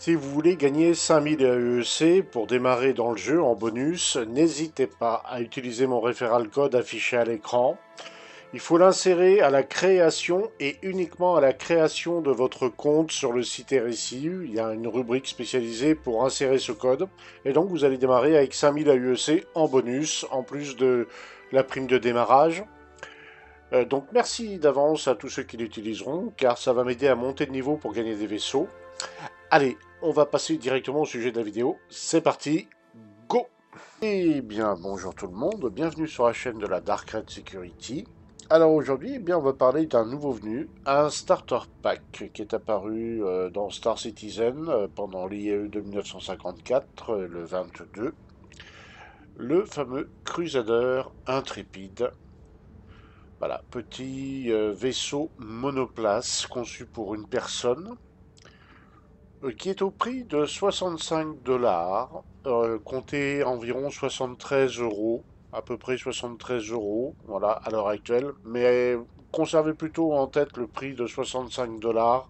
Si vous voulez gagner 5000 AEC pour démarrer dans le jeu en bonus, n'hésitez pas à utiliser mon référal code affiché à l'écran. Il faut l'insérer à la création et uniquement à la création de votre compte sur le site RSI. Il y a une rubrique spécialisée pour insérer ce code. Et donc vous allez démarrer avec 5000 AEC en bonus, en plus de la prime de démarrage. Donc merci d'avance à tous ceux qui l'utiliseront, car ça va m'aider à monter de niveau pour gagner des vaisseaux. Allez, on va passer directement au sujet de la vidéo. C'est parti, go! Eh bien, bonjour tout le monde, bienvenue sur la chaîne de la Dark Red Security. Alors aujourd'hui, eh bien, on va parler d'un nouveau venu, un starter pack qui est apparu dans Star Citizen pendant l'IAE de 1954, le 22. Le fameux Crusader Intrépide. Voilà, petit vaisseau monoplace conçu pour une personne, qui est au prix de 65 $, comptez environ 73 euros, à peu près 73 euros, voilà, à l'heure actuelle. Mais conservez plutôt en tête le prix de 65 $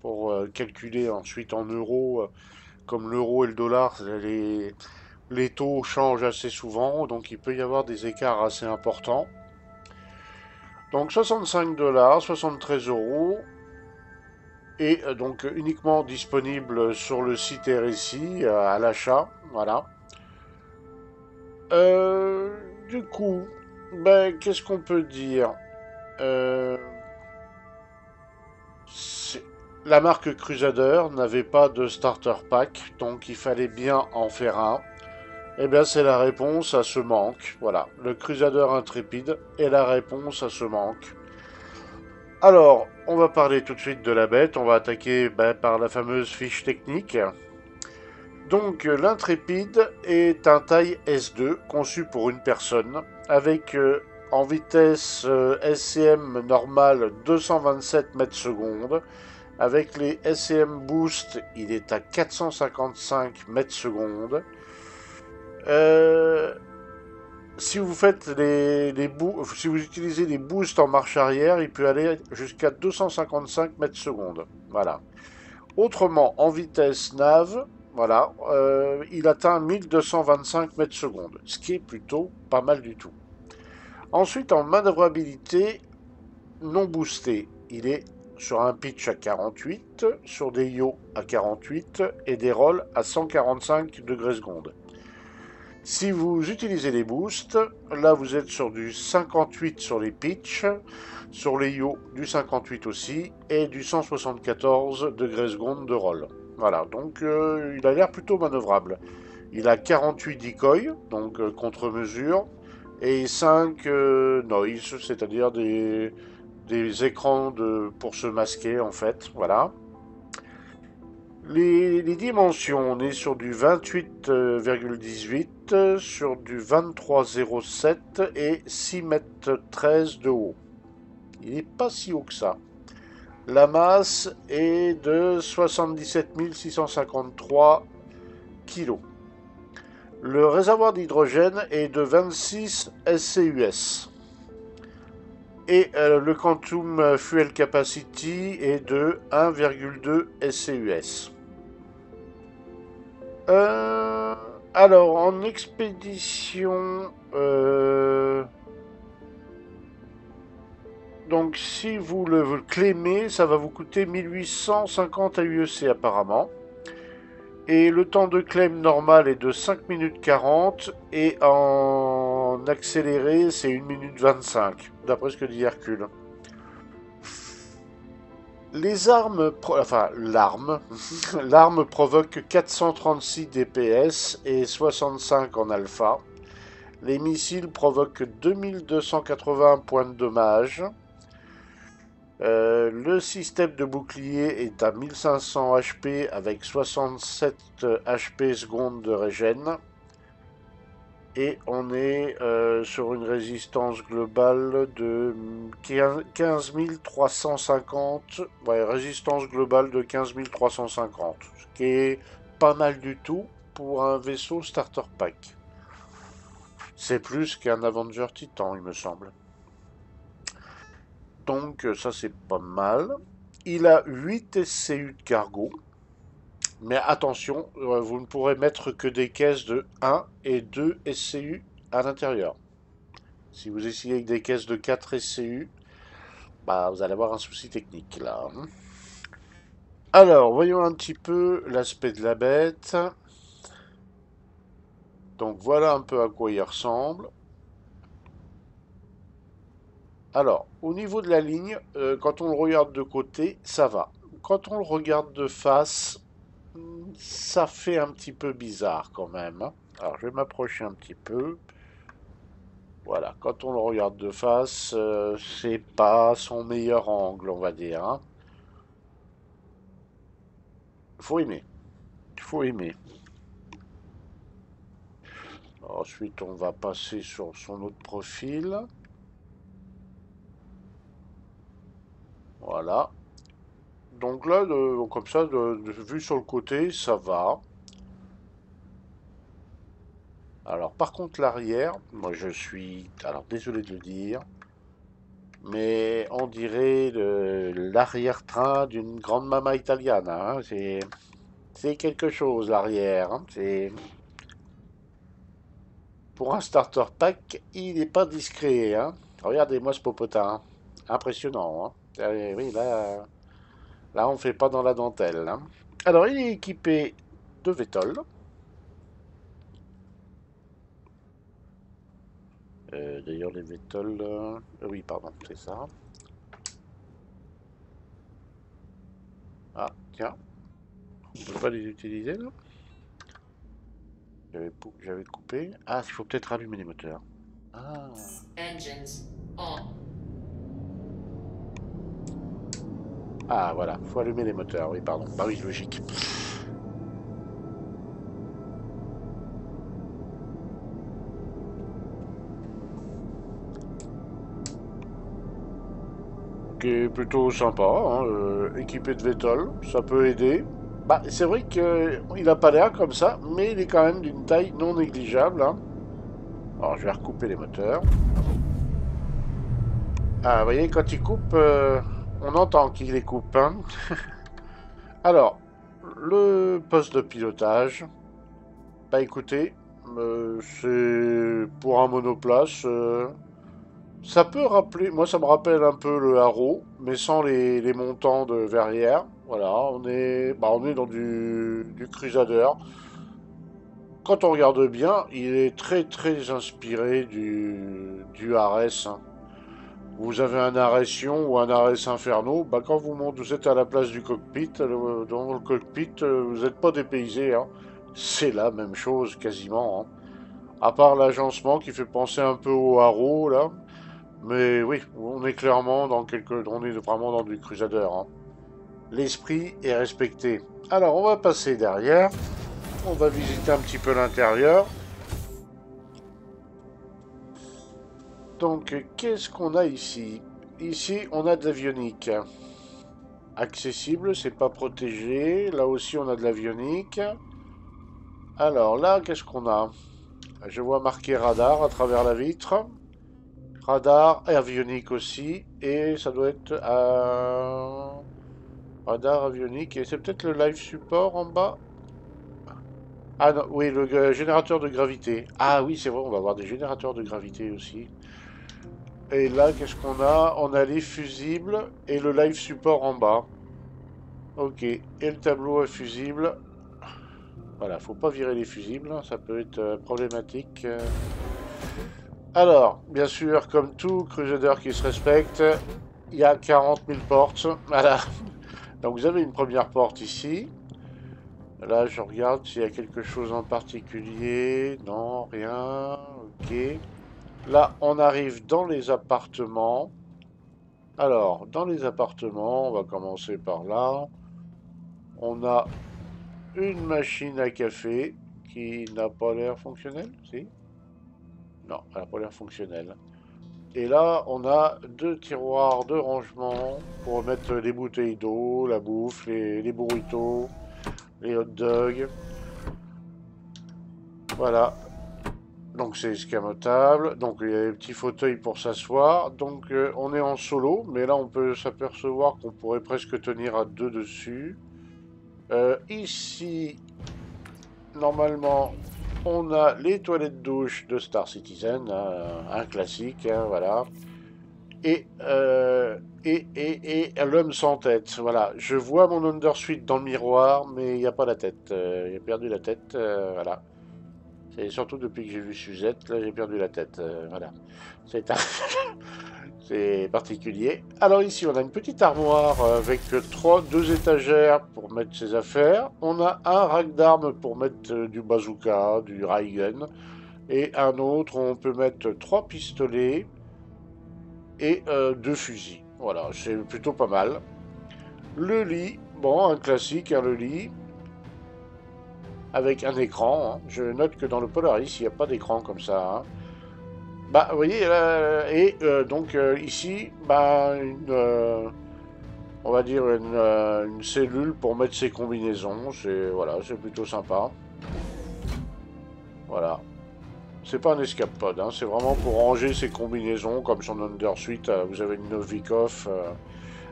pour calculer ensuite en euros. Comme l'euro et le dollar, les taux changent assez souvent, donc il peut y avoir des écarts assez importants. Donc 65 $, 73 euros. Et donc uniquement disponible sur le site RSI à l'achat, voilà. Euh, du coup, ben, qu'est-ce qu'on peut dire? Euh, la marque Crusader n'avait pas de starter pack, donc il fallait bien en faire un. Eh bien, c'est la réponse à ce manque. Voilà, le Crusader Intrépide est la réponse à ce manque. Alors, on va parler tout de suite de la bête. On va attaquer par la fameuse fiche technique. Donc l'Intrépide est un taille S2 conçu pour une personne avec en vitesse SCM normale 227 mètres secondes. Avec les SCM Boost, il est à 455 mètres secondes. Euh, si vous faites si vous utilisez les boosts en marche arrière, il peut aller jusqu'à 255 mètres secondes. Voilà. Autrement, en vitesse nav, voilà, il atteint 1225 mètres secondes, ce qui est plutôt pas mal du tout. Ensuite, en manœuvrabilité non boostée, il est sur un pitch à 48, sur des yaws à 48 et des rolls à 145 degrés secondes. Si vous utilisez les boosts, là vous êtes sur du 58 sur les pitchs, sur les yaws du 58 aussi, et du 174 degrés secondes de roll. Voilà, donc il a l'air plutôt manœuvrable. Il a 48 decoys, donc contre-mesure, et 5 noise, c'est-à-dire des écrans pour se masquer en fait, voilà. Les dimensions, on est sur du 28,18, sur du 23,07 et 6,13 m de haut. Il n'est pas si haut que ça. La masse est de 77 653 kg. Le réservoir d'hydrogène est de 26 SCUS. Et le Quantum Fuel Capacity est de 1,2 SCUS. Euh, alors, en expédition, donc si vous le claimez, ça va vous coûter 1850 AUEC apparemment. Et le temps de claim normal est de 5 minutes 40 et en accéléré, c'est 1 minute 25, d'après ce que dit Hercule. Les armes, enfin l'arme, l'arme provoque 436 DPS et 65 en alpha. Les missiles provoquent 2280 points de dommage. Le système de bouclier est à 1500 HP avec 67 HP secondes de régène. Et on est sur une résistance globale de 15 350. Ouais, résistance globale de 15 350. Ce qui est pas mal du tout pour un vaisseau starter pack. C'est plus qu'un Avenger Titan, il me semble. Donc ça c'est pas mal. Il a 8 SCU de cargo. Mais attention, vous ne pourrez mettre que des caisses de 1 et 2 SCU à l'intérieur. Si vous essayez avec des caisses de 4 SCU, bah, vous allez avoir un souci technique là. Alors, voyons un petit peu l'aspect de la bête. Donc voilà un peu à quoi il ressemble. Alors, au niveau de la ligne, quand on le regarde de côté, ça va. Quand on le regarde de face, ça fait un petit peu bizarre quand même, hein. Alors, je vais m'approcher un petit peu. Voilà, quand on le regarde de face, c'est pas son meilleur angle, on va dire, hein. Faut aimer, faut aimer. Ensuite, on va passer sur son autre profil. Voilà. Donc là, comme ça, vue sur le côté, ça va. Alors, par contre, l'arrière, moi je suis, alors désolé de le dire, mais on dirait l'arrière-train d'une grande mama italiane, hein. C'est quelque chose, l'arrière, hein. Pour un starter pack, il n'est pas discret, hein. Regardez-moi ce popotin, hein. Impressionnant, hein. Oui, là, on fait pas dans la dentelle, hein. Alors, il est équipé de Vetol. D'ailleurs, les Vetol, oui, pardon, c'est ça. Ah, tiens, on peut pas les utiliser, là. J'avais coupé. Ah, il faut peut-être rallumer les moteurs. Ah. Engines on. Ah, voilà, faut allumer les moteurs, oui, pardon. Bah oui, logique. Qui est plutôt sympa, hein, équipé de Vetol, ça peut aider. Bah, c'est vrai qu'il n'a pas l'air comme ça, mais il est quand même d'une taille non négligeable, hein. Alors, je vais recouper les moteurs. Ah, vous voyez, quand il coupe, on entend qu'il les coupe, hein. Alors, le poste de pilotage, bah écoutez, c'est pour un monoplace. Ça peut rappeler, moi ça me rappelle un peu le Haro, mais sans les montants de verrière. Voilà, on est dans du Crusader. Quand on regarde bien, il est très très inspiré du Ares, hein. Vous avez un Aression ou un Ares Inferno, bah quand vous êtes à la place du cockpit, dans le cockpit, vous n'êtes pas dépaysé, hein. C'est la même chose quasiment, hein. À part l'agencement qui fait penser un peu au Haro là. Mais oui, on est clairement on est vraiment dans du Crusader, hein. L'esprit est respecté. Alors, on va passer derrière. On va visiter un petit peu l'intérieur. Donc, qu'est-ce qu'on a ici? Ici, on a de l'avionique. Accessible, c'est pas protégé. Là aussi, on a de l'avionique. Alors là, qu'est-ce qu'on a? Je vois marqué radar à travers la vitre. Radar, avionique aussi. Et ça doit être radar avionique. Et c'est peut-être le live support en bas. Ah non, oui, le générateur de gravité. Ah oui, c'est vrai, on va avoir des générateurs de gravité aussi. Et là, qu'est-ce qu'on a? On a les fusibles et le live support en bas. Ok, et le tableau à fusibles. Voilà, faut pas virer les fusibles, hein, ça peut être problématique. Alors, bien sûr, comme tout Crusader qui se respecte, il y a 40 000 portes. Voilà. Donc vous avez une première porte ici. Là, je regarde s'il y a quelque chose en particulier. Non, rien. Ok. Là, on arrive dans les appartements. Alors, dans les appartements, on va commencer par là. On a une machine à café qui n'a pas l'air fonctionnelle, si? Non, elle n'a pas l'air fonctionnelle. Et là, on a deux tiroirs de rangement pour mettre les bouteilles d'eau, la bouffe, les burritos, les hot dogs. Voilà. Donc c'est escamotable. Donc il y a des petits fauteuils pour s'asseoir. Donc on est en solo, mais là on peut s'apercevoir qu'on pourrait presque tenir à deux dessus. Ici, normalement, on a les toilettes douche de Star Citizen, hein, un classique, hein, voilà. Et l'homme sans tête, voilà. Je vois mon Undersuite dans le miroir, mais il n'y a pas la tête. J'ai perdu la tête, voilà. C'est surtout depuis que j'ai vu Suzette, là j'ai perdu la tête, voilà. C'est un... C'est particulier. Alors ici, on a une petite armoire avec deux étagères pour mettre ses affaires. On a un rack d'armes pour mettre du bazooka, du Raygun. Et un autre, on peut mettre trois pistolets et deux fusils. Voilà, c'est plutôt pas mal. Le lit, bon, un classique, hein, le lit, avec un écran. Hein. Je note que dans le Polaris, il n'y a pas d'écran comme ça. Hein. Bah, vous voyez, là, et donc ici, bah, on va dire une cellule pour mettre ses combinaisons. C'est voilà, c'est plutôt sympa. Voilà. C'est pas un escape pod, hein, c'est vraiment pour ranger ses combinaisons, comme son Undersuite, vous avez une Novikov.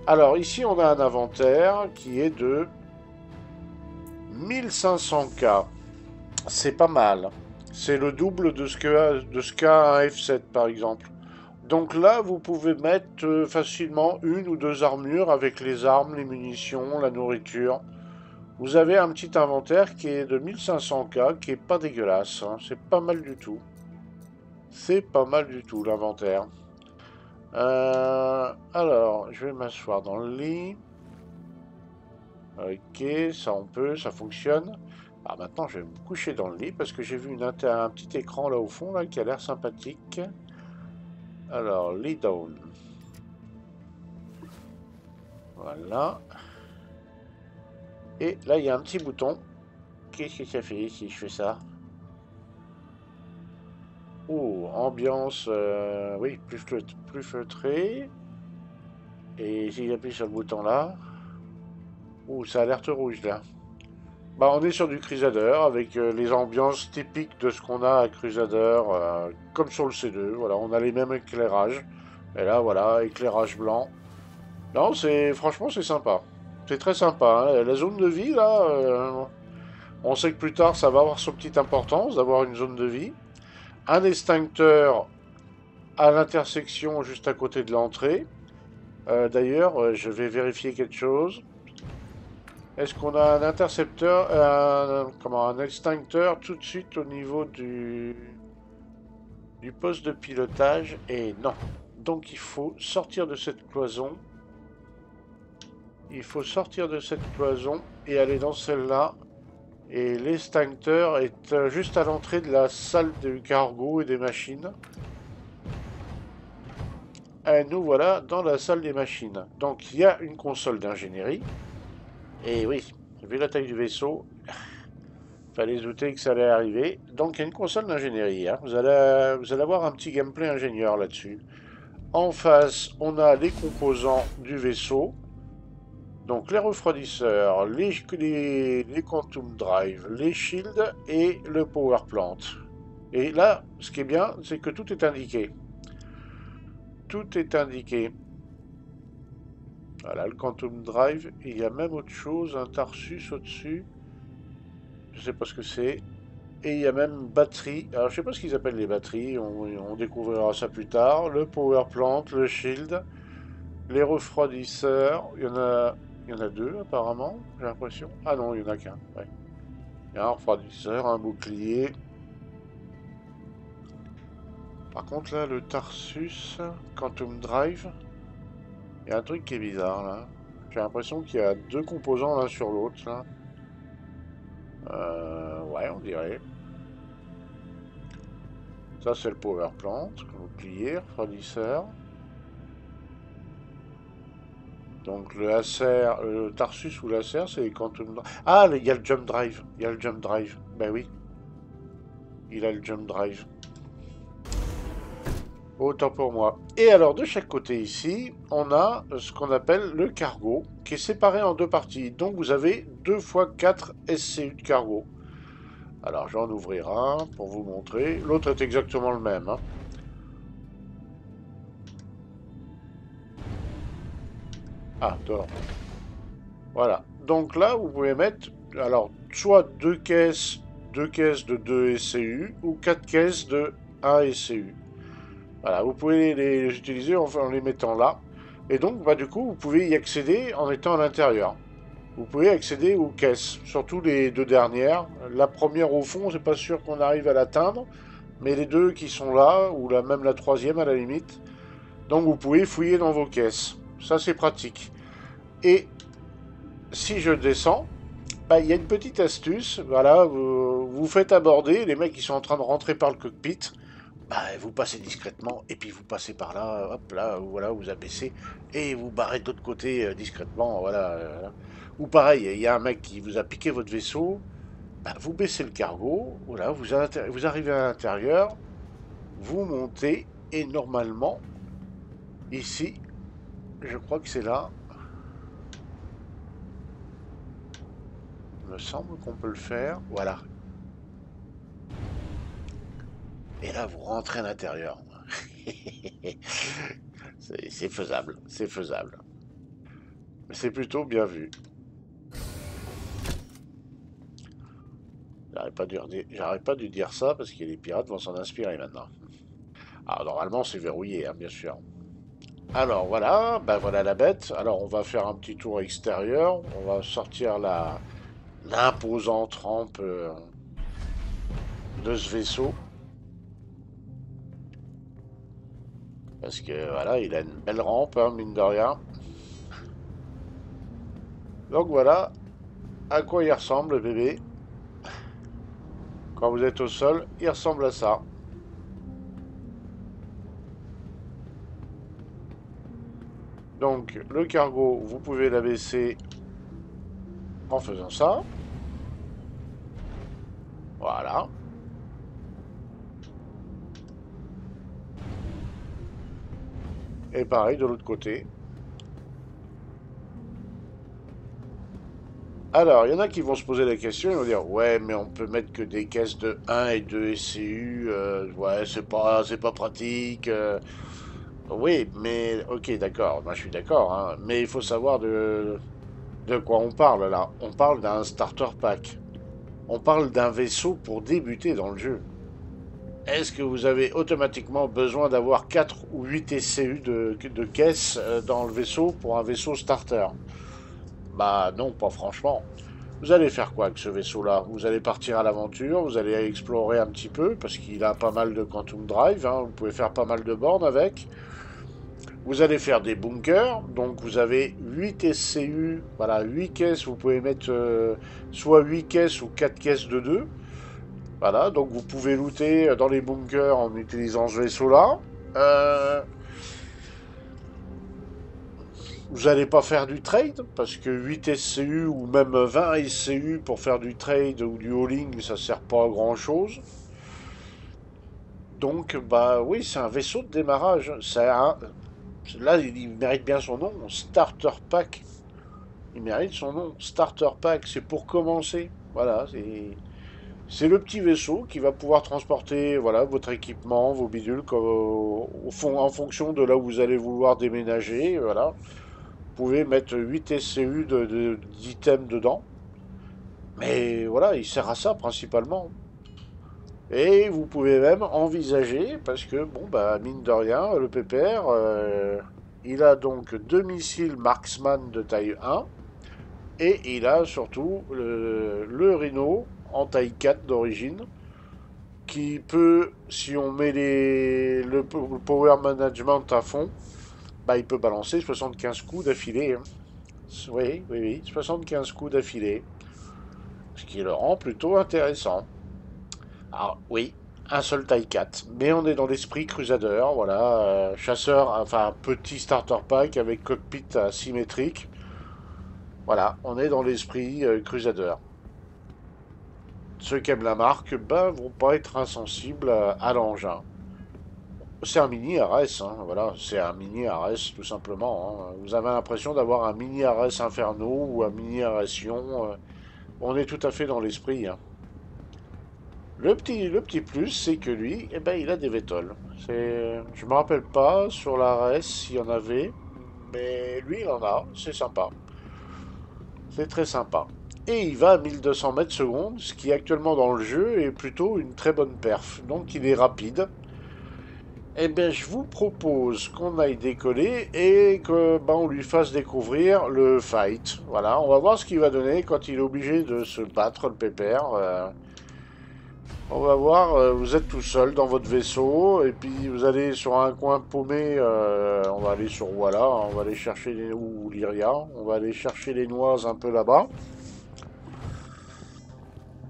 Alors ici on a un inventaire qui est de 1500K. C'est pas mal. C'est le double de ce qu'a un F7 par exemple. Donc là vous pouvez mettre facilement une ou deux armures avec les armes, les munitions, la nourriture. Vous avez un petit inventaire qui est de 1500K, qui est pas dégueulasse. Hein. C'est pas mal du tout. C'est pas mal du tout l'inventaire. Alors, je vais m'asseoir dans le lit. Ok, ça on peut, ça fonctionne. Ah, maintenant, je vais me coucher dans le lit parce que j'ai vu un petit écran là au fond là qui a l'air sympathique. Alors, lie down. Voilà. Et là, il y a un petit bouton. Qu'est-ce que ça fait si je fais ça? Oh, ambiance, oui, plus feutré. Et si j'appuie sur le bouton là, ouh, ça alerte rouge là. Bah, on est sur du Crusader avec les ambiances typiques de ce qu'on a à Crusader, comme sur le C2. Voilà, on a les mêmes éclairages. Et là, voilà, éclairage blanc. Non, franchement, c'est sympa. C'est très sympa. Hein. La zone de vie là, on sait que plus tard, ça va avoir son petite importance d'avoir une zone de vie. Un extincteur à l'intersection juste à côté de l'entrée. D'ailleurs, je vais vérifier quelque chose. Est-ce qu'on a un intercepteur, un extincteur tout de suite au niveau du poste de pilotage? Et non. Donc il faut sortir de cette cloison. Il faut sortir de cette cloison et aller dans celle-là. Et l'extincteur est juste à l'entrée de la salle du cargo et des machines. Et nous voilà dans la salle des machines. Donc il y a une console d'ingénierie. Et oui, vu la taille du vaisseau, fallait se douter que ça allait arriver. Donc il y a une console d'ingénierie. Hein. Vous allez avoir un petit gameplay ingénieur là-dessus. En face, on a les composants du vaisseau. Donc les refroidisseurs, les quantum drive, les shields et le power plant. Et là, ce qui est bien, c'est que tout est indiqué. Tout est indiqué. Voilà, le quantum drive. Et il y a même autre chose, un Tarsus au-dessus. Je sais pas ce que c'est. Et il y a même batterie. Alors je sais pas ce qu'ils appellent les batteries, on découvrira ça plus tard. Le power plant, le shield, les refroidisseurs. Il y en a deux apparemment, j'ai l'impression. Ah non, il y en a qu'un. Ouais. Il y a un refroidisseur, un bouclier. Par contre là, le Tarsus, Quantum Drive, il y a un truc qui est bizarre là. J'ai l'impression qu'il y a deux composants l'un sur l'autre là. Ouais, on dirait. Ça, c'est le power plant, bouclier, refroidisseur. Donc le Acer, le Tarsus ou l'Acer, c'est les Quantum Drive. Ah, il y a le Jump Drive. Il y a le Jump Drive. Ben oui. Il a le Jump Drive. Autant pour moi. Et alors, de chaque côté ici, on a ce qu'on appelle le cargo, qui est séparé en deux parties. Donc vous avez 2 fois 4 SCU de cargo. Alors, j'en ouvrir un pour vous montrer. L'autre est exactement le même. Hein. Ah, dehors. Voilà. Donc là, vous pouvez mettre, alors, soit deux caisses de 2 SCU ou 4 caisses de 1 SCU. Voilà, vous pouvez les utiliser en les mettant là. Et donc, bah, du coup, vous pouvez y accéder en étant à l'intérieur. Vous pouvez accéder aux caisses, surtout les deux dernières. La première au fond, c'est pas sûr qu'on arrive à l'atteindre, mais les deux qui sont là, ou même la troisième à la limite. Donc vous pouvez fouiller dans vos caisses. Ça c'est pratique. Et si je descends, bah, il y a une petite astuce. Voilà, vous faites aborder, les mecs qui sont en train de rentrer par le cockpit. Bah, vous passez discrètement et puis vous passez par là, hop là, voilà, vous abaissez et vous barrez de l'autre côté discrètement, voilà. Ou pareil, il y a un mec qui vous a piqué votre vaisseau, bah, vous baissez le cargo, voilà, vous arrivez à l'intérieur, vous montez et normalement, ici, je crois que c'est là, il me semble qu'on peut le faire, voilà. Et là, vous rentrez à l'intérieur. C'est faisable, c'est faisable. C'est plutôt bien vu. J'aurais pas dû dire ça parce que les pirates vont s'en inspirer maintenant. Alors normalement c'est verrouillé, hein, bien sûr. Alors voilà, ben voilà la bête. Alors on va faire un petit tour extérieur. On va sortir l'imposante rampe de ce vaisseau. Parce que voilà, il a une belle rampe, hein, mine de rien. Donc voilà à quoi il ressemble le bébé. Quand vous êtes au sol, il ressemble à ça. Donc le cargo, vous pouvez l'abaisser en faisant ça. Voilà. Et pareil de l'autre côté. Alors, il y en a qui vont se poser la question, ils vont dire, ouais, mais on peut mettre que des caisses de 1 et 2 SCU, ouais, c'est pas pratique. Oui, mais, ok, d'accord, moi je suis d'accord, hein, mais il faut savoir de quoi on parle là. On parle d'un starter pack. On parle d'un vaisseau pour débuter dans le jeu. Est-ce que vous avez automatiquement besoin d'avoir 4 ou 8 SCU de caisses dans le vaisseau pour un vaisseau starter? Bah non, pas franchement. Vous allez faire quoi avec ce vaisseau-là? Vous allez partir à l'aventure, vous allez explorer un petit peu, parce qu'il a pas mal de Quantum Drive, hein, vous pouvez faire pas mal de bornes avec. Vous allez faire des bunkers, donc vous avez 8 SCU, voilà, 8 caisses, vous pouvez mettre soit 8 caisses ou 4 caisses de 2. Voilà, donc vous pouvez looter dans les bunkers en utilisant ce vaisseau-là. Vous n'allez pas faire du trade, parce que 8 SCU ou même 20 SCU pour faire du trade ou du hauling, ça sert pas à grand chose. Donc, bah oui, c'est un vaisseau de démarrage. Là, il mérite bien son nom, Starter Pack. Il mérite son nom, Starter Pack, c'est pour commencer. Voilà, c'est le petit vaisseau qui va pouvoir transporter voilà, votre équipement, vos bidules, en fonction de là où vous allez vouloir déménager. Voilà. Vous pouvez mettre 8 SCU d'items dedans. Mais voilà, il sert à ça principalement. Et vous pouvez même envisager, parce que, bon, bah, mine de rien, le PPR, il a donc 2 missiles Marksman de taille 1, et il a surtout le Rhino en taille 4 d'origine, qui peut, si on met le power management à fond, bah, il peut balancer 75 coups d'affilée. Hein. Oui, oui, oui, 75 coups d'affilée. Ce qui le rend plutôt intéressant. Alors, oui, un seul taille 4. Mais on est dans l'esprit Crusader, voilà. Chasseur, enfin, petit starter pack avec cockpit asymétrique. Voilà, on est dans l'esprit Crusader. Ceux qui aiment la marque, ben, vont pas être insensibles à l'engin. C'est un mini RS, hein, voilà, c'est un mini RS tout simplement. Hein. Vous avez l'impression d'avoir un mini RS Inferno ou un mini RS Sion. On est tout à fait dans l'esprit. Hein. Le petit plus, c'est que lui, eh ben, il a des vétoles. Je me rappelle pas sur la RS s'il y en avait, mais lui, il en a. C'est sympa. C'est très sympa. Et il va à 1200 mètres secondes, ce qui actuellement dans le jeu est plutôt une très bonne perf. Donc il est rapide. Eh bien, je vous propose qu'on aille décoller et que on lui fasse découvrir le fight. Voilà, on va voir ce qu'il va donner quand il est obligé de se battre, le pépère. On va voir, vous êtes tout seul dans votre vaisseau, et puis vous allez sur un coin paumé, on va aller sur voilà, on va aller chercher les, ou Lyria, on va aller chercher les noix un peu là-bas.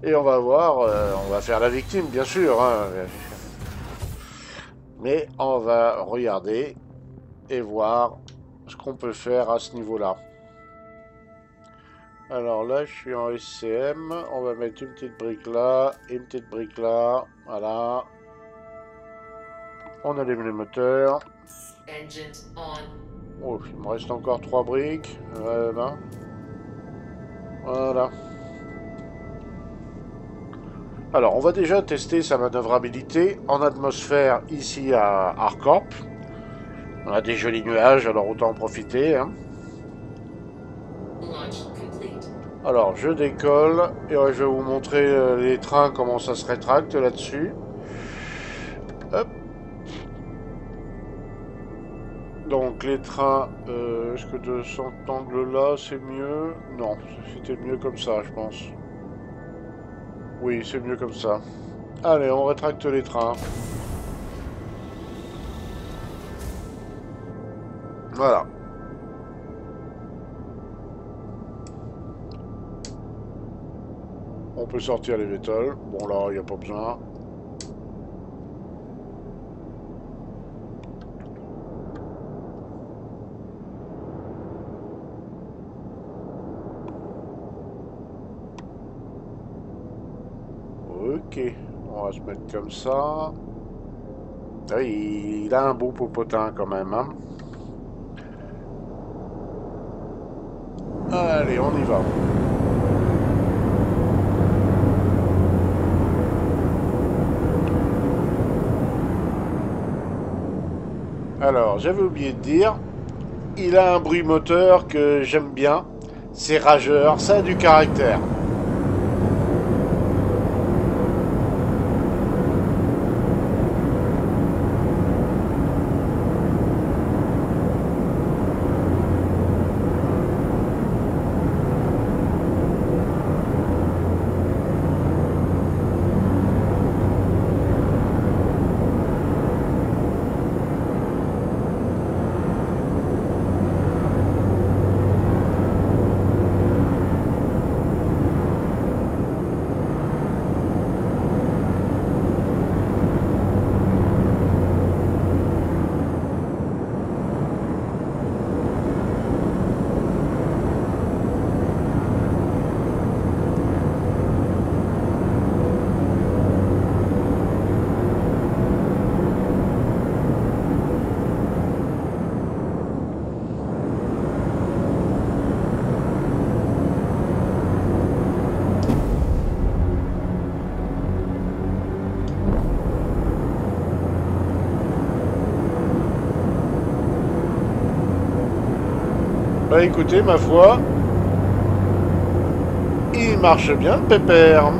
Et on va voir, on va faire la victime, bien sûr, hein. Mais on va regarder et voir ce qu'on peut faire à ce niveau-là. Alors là, je suis en SCM. On va mettre une petite brique là, et une petite brique là. Voilà. On allume les moteurs. Engines on. Oh, il me reste encore 3 briques. Voilà. Voilà. Alors, on va déjà tester sa manœuvrabilité en atmosphère ici à Arcorp. On a des jolis nuages, alors autant en profiter, hein. Launch complete. Alors, je décolle et je vais vous montrer les trains, comment ça se rétracte là-dessus. Hop. Donc, les trains, est-ce que de cet angle-là, c'est mieux? Non, c'était mieux comme ça, je pense. Oui, c'est mieux comme ça. Allez, on rétracte les trains. Voilà. On peut sortir les vétoles. Bon, là, il n'y a pas besoin. Ok. On va se mettre comme ça. Oui, il a un beau popotin quand même, hein. Allez, on y va. Alors, j'avais oublié de dire, il a un bruit moteur que j'aime bien. C'est rageur, ça a du caractère. Bah écoutez, ma foi, il marche bien, le pépère.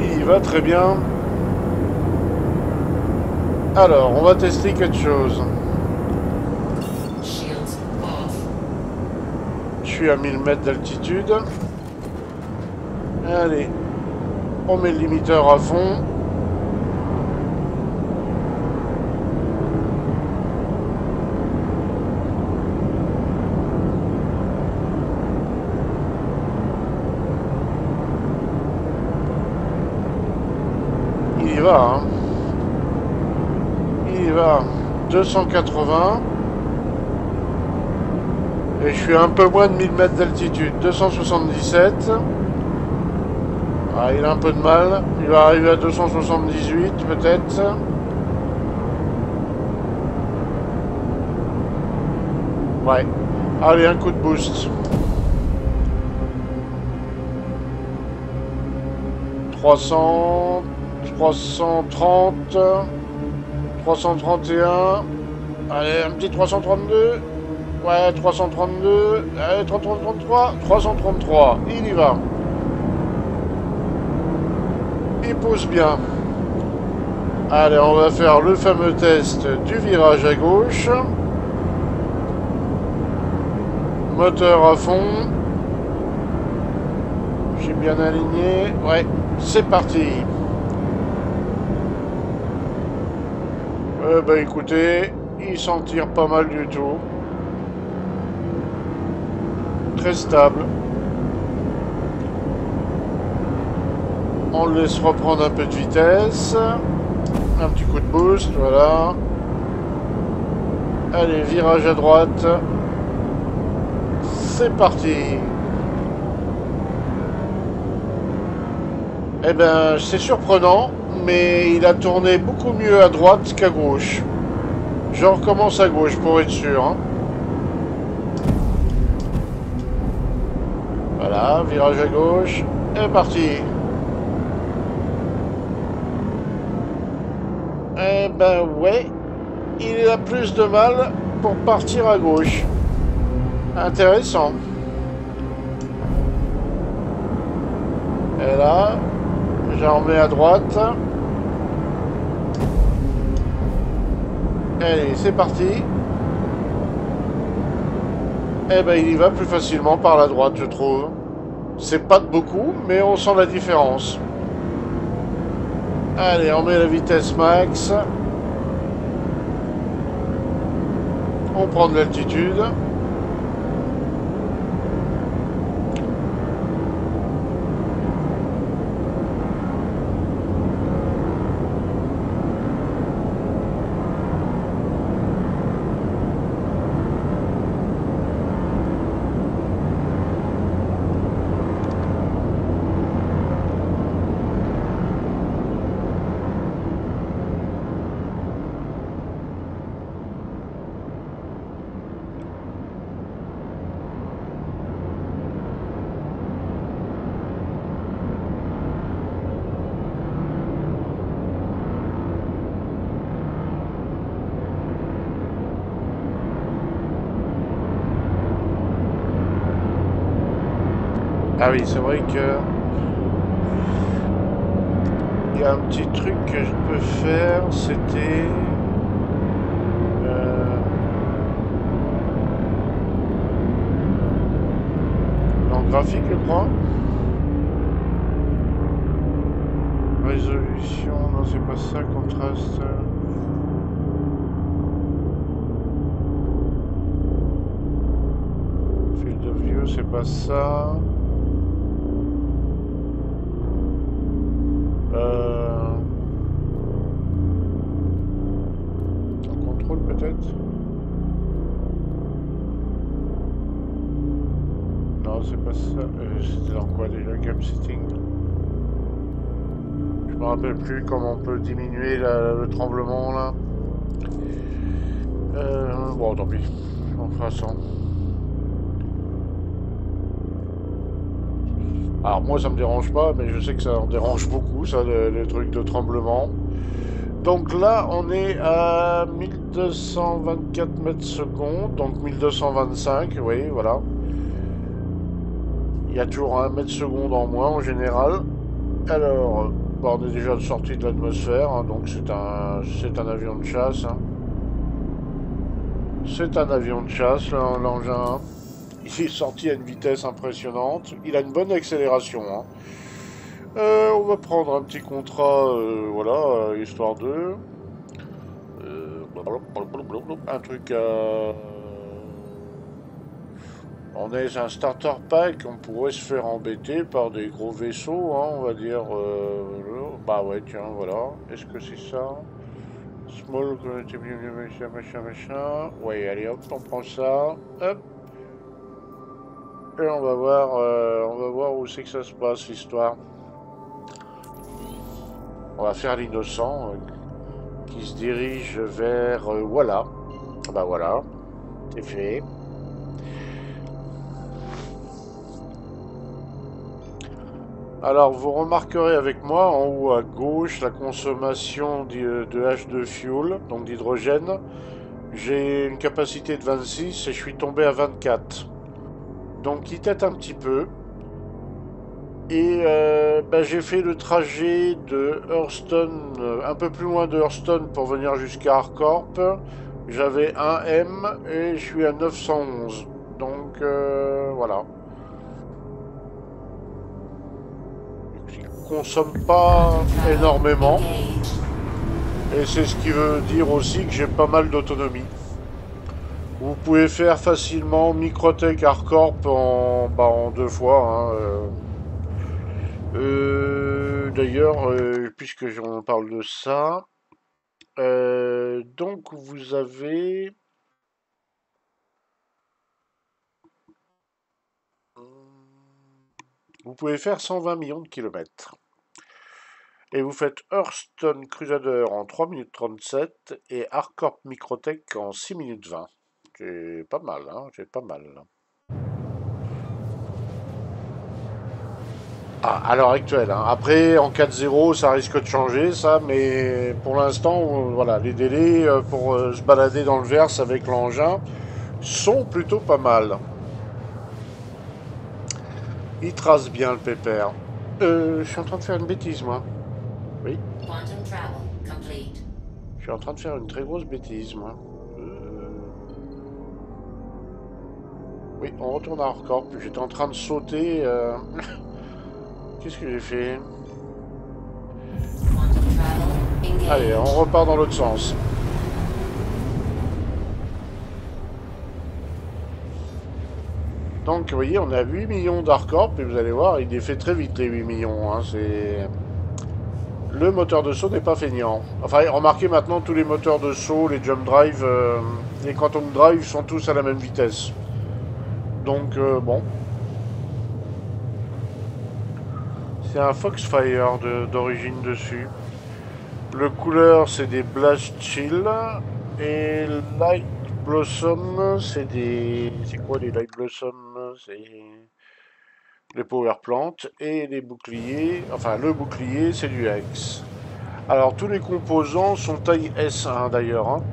Il va très bien. Alors, on va tester quelque chose. Shields off. Je suis à 1000 mètres d'altitude. Allez, on met le limiteur à fond. y va, hein. Il y va. 280. Et je suis à un peu moins de 1000 mètres d'altitude. 277. Ah, il a un peu de mal. Il va arriver à 278 peut-être. Ouais. Allez, un coup de boost. 300, 330, 331. Allez, un petit 332. Ouais, 332. Allez, 333. 333. Il y va. Il pousse bien. Allez, on va faire le fameux test du virage à gauche. Moteur à fond. J'ai bien aligné. Ouais, c'est parti. Bah écoutez, il s'en tire pas mal du tout. Très stable. On le laisse reprendre un peu de vitesse. Un petit coup de boost, voilà. Allez, virage à droite. C'est parti. Eh ben, c'est surprenant, mais il a tourné beaucoup mieux à droite qu'à gauche. Je recommence à gauche pour être sûr. Hein. Voilà, virage à gauche. Et parti. Eh ben ouais, il a plus de mal pour partir à gauche. Intéressant. Et là, j'en remets à droite. Allez, c'est parti. Eh ben, il y va plus facilement par la droite, je trouve. C'est pas de beaucoup, mais on sent la différence. Allez, on met la vitesse max. On prend de l'altitude. Ah oui, c'est vrai que il y a un petit truc que je peux faire, c'était dans le graphique, je crois. Résolution, non, c'est pas ça, contraste. Field of view, c'est pas ça. En contrôle peut-être. Non, c'est pas ça. C'était dans quoi déjà? Game setting. Je me rappelle plus comment on peut diminuer le tremblement là. Bon, tant pis. On fera ça. Alors moi ça me dérange pas, mais je sais que ça en dérange beaucoup, ça, le truc de tremblement. Donc là on est à 1224 mètres secondes, donc 1225, oui, voilà. Il y a toujours 1 mètre seconde en moins en général. Alors, bon, on est déjà sorti de l'atmosphère, hein, donc c'est un avion de chasse. Hein. C'est un avion de chasse, l'engin. Il est sorti à une vitesse impressionnante. Il a une bonne accélération. Hein. On va prendre un petit contrat, voilà, histoire de... un truc à... On est un starter pack, on pourrait se faire embêter par des gros vaisseaux, hein, on va dire. Bah ouais, tiens, voilà. Est-ce que c'est ça? Small, machin, machin, machin. Ouais, allez, hop, on prend ça. Hop. Et on va voir où c'est que ça se passe, l'histoire. On va faire l'innocent qui se dirige vers... voilà. Bah voilà, c'est fait. Alors, vous remarquerez avec moi, en haut à gauche, la consommation de H2 fuel, donc d'hydrogène. J'ai une capacité de 26 et je suis tombé à 24. Donc, il tête un petit peu. Et bah, j'ai fait le trajet de Hurston, un peu plus loin de Hurston pour venir jusqu'à Harcorp. J'avais un M et je suis à 911. Donc, voilà. Consomme pas énormément et c'est ce qui veut dire aussi que j'ai pas mal d'autonomie. Vous pouvez faire facilement Microtech Harcorp en 2 fois. Hein. D'ailleurs, puisque on parle de ça, donc vous avez... Vous pouvez faire 120 millions de kilomètres. Et vous faites Hurston Crusader en 3 minutes 37 et Harcorp Microtech en 6 minutes 20. C'est pas mal, hein, c'est pas mal. Ah, à l'heure actuelle. Hein. Après, en 4.0, ça risque de changer, ça, mais pour l'instant, voilà, les délais pour se balader dans le verse avec l'engin sont plutôt pas mal. Il trace bien le pépère. Je suis en train de faire une bêtise, moi. Oui. Quantum travel complete. Je suis en train de faire une très grosse bêtise, moi. Oui, on retourne à Harcorp. J'étais en train de sauter. Qu'est-ce que j'ai fait? Quantum travel engaged. Allez, on repart dans l'autre sens. Donc, vous voyez, on a 8 millions d'Harcorp, et vous allez voir, il les fait très vite, les 8 millions. Hein, c'est... Le moteur de saut n'est pas feignant. Enfin, remarquez maintenant, tous les moteurs de saut, les jump drive, les quantum drive sont tous à la même vitesse. Donc, bon. C'est un Foxfire d'origine dessus. Le couleur, c'est des Blast Chill. Et Light Blossom, c'est des... C'est quoi les Light Blossom? C'est les Power Plant. Et les boucliers... Enfin, le bouclier, c'est du X. Alors, tous les composants sont taille S1 d'ailleurs. Hein.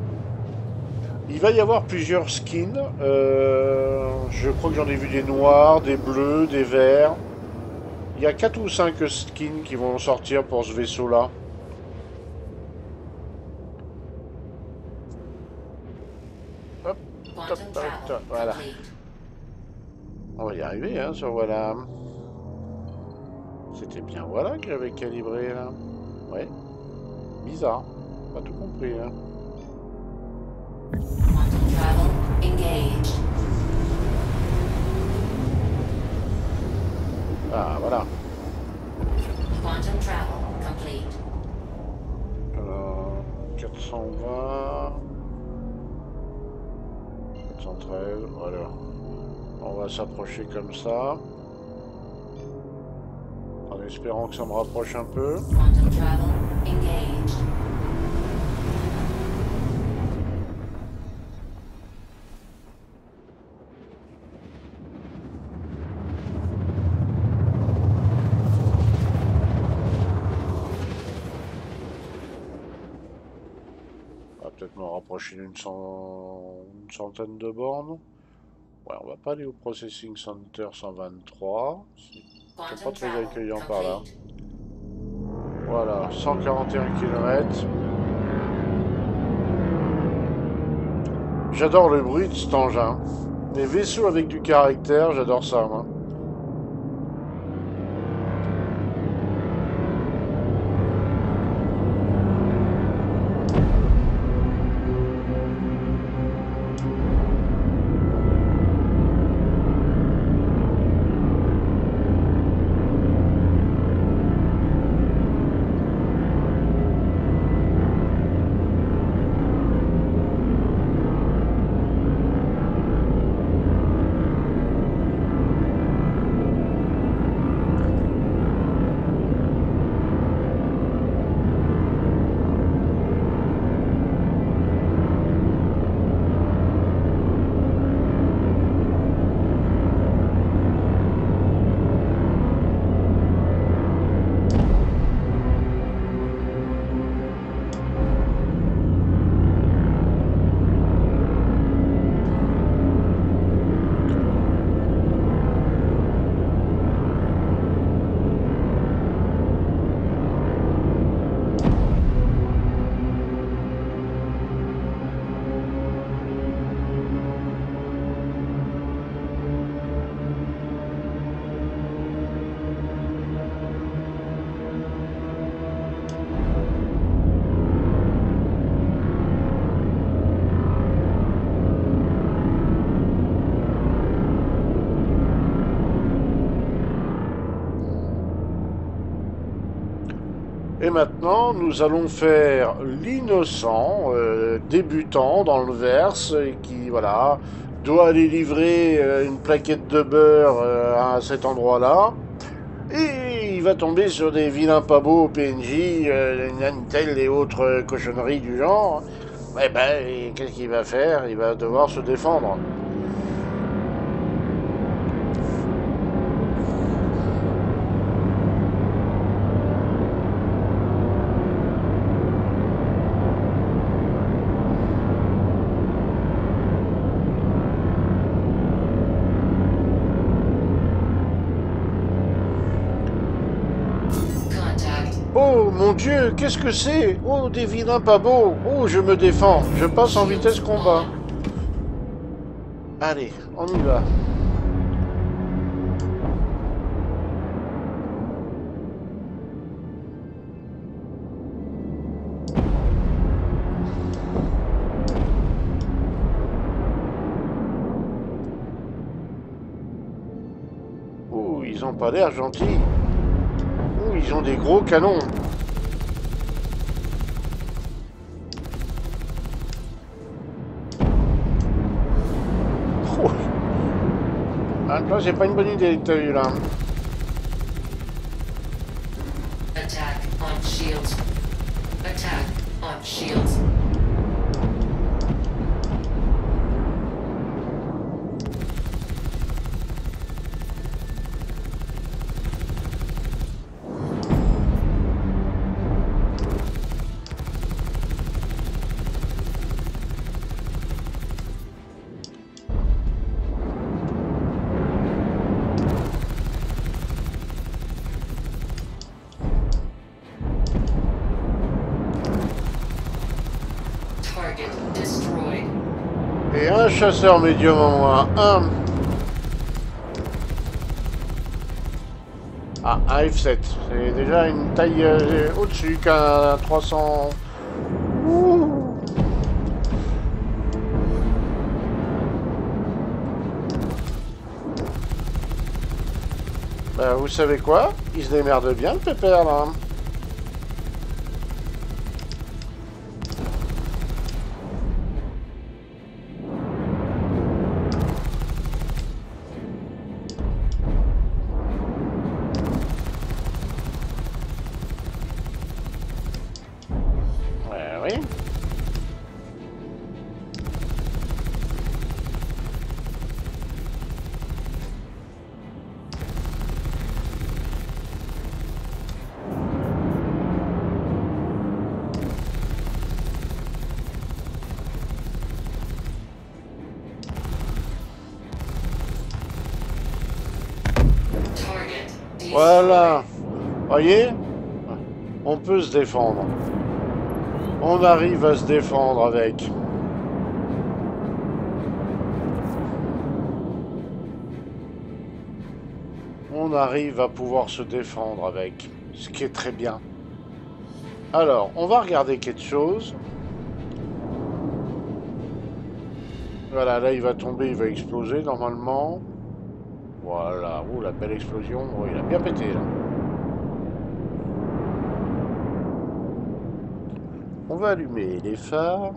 Il va y avoir plusieurs skins. Je crois que j'en ai vu des noirs, des bleus, des verts. Il y a 4 ou 5 skins qui vont sortir pour ce vaisseau-là. Hop, hop, hop, hop, voilà. On va y arriver, hein, sur voilà. C'était bien voilà que j'avais calibré, là. Ouais. Bizarre. Pas tout compris, hein. Quantum travel engaged. Ah, voilà. Quantum travel complete. Alors, 420... 413, voilà. On va s'approcher comme ça. En espérant que ça me rapproche un peu. Quantum travel engaged. On va peut-être me rapprocher d'une centaine de bornes. Ouais, on va pas aller au Processing Center 123. C'est pas très accueillant par là. Voilà, 141 km. J'adore le bruit de cet engin. Les vaisseaux avec du caractère, j'adore ça, moi. Et maintenant, nous allons faire l'innocent, débutant dans le verse, et qui, voilà, doit aller livrer une plaquette de beurre à cet endroit-là. Et il va tomber sur des vilains pas beaux PNJ, Nantel et autres cochonneries du genre. Eh ben, qu'est-ce qu'il va faire? Il va devoir se défendre. Contact. Oh mon Dieu, qu'est-ce que c'est? Oh, des vilains pas beaux. Oh, je me défends. Je passe en vitesse combat. Allez, on y va. Oh, ils ont pas l'air gentils. Oh, ils ont des gros canons. Oh. Ah, toi, c'est pas une bonne idée que t'as eu là. Attack on shields. Attack on shields. Target destroyed. Et un chasseur médium en moins. Un. Ah, un F7. C'est déjà une taille au-dessus qu'un 300. Ouh. Bah, vous savez quoi? Il se démerde bien, le pépère, là. Ouais, oui. Target destroyed. Voilà. Voyez? On peut se défendre. On arrive à se défendre avec. On arrive à pouvoir se défendre avec. Ce qui est très bien. Alors, on va regarder quelque chose. Voilà, là il va tomber, il va exploser normalement. Voilà, oh la belle explosion. Oh, il a bien pété là. On va allumer les phares.